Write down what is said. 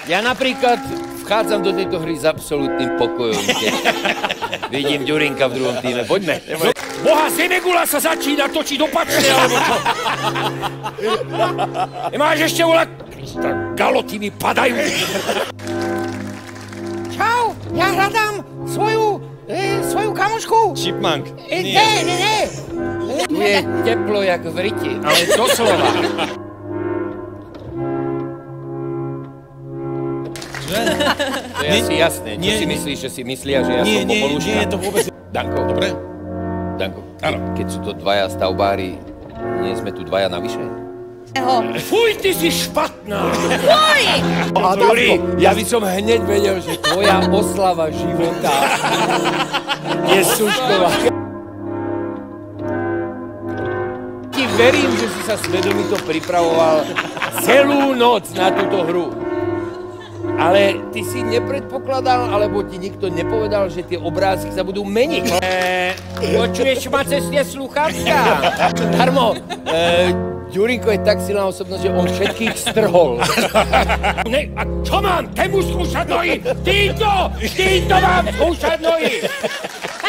Ja napríklad vchádzam do tejto hry s absolútnym pokojom. Vidím Ďurinka v druhom týme. Poďme. Boha, Zemegula sa začína točiť opačne, alebo čo? Nemáš ešte volať? Krista, galoty mi padajú. Čau, ja hľadám svoju kamošku. Chipmunk. Ne. Tu je teplo jak v riti, ale doslova. To je asi jasné. Čo si myslíš, že si myslia, že ja som popolúška? Nie, to vôbec... Danko. Dobre? Danko. Áno. Keď sú to dvaja stavbári, nie sme tu dvaja navyše? Fuj, ty si špatná. Fuj! Juri, ja by som hneď vedel, že tvoja oslava života je Sušková. Ti verím, že si sa svedomito pripravoval celú noc na túto hru. Ale ty si nepredpokladal, alebo ti nikto nepovedal, že tie obrázky sa budú meniť. Počuješ ma cez tie sluchátka? Darmo, Ďurinko je tak silná osobnosť, že on všetkých strhol. Ne, a čo mám? Tému skúšať nohy? Týmto mám skúšať nohy!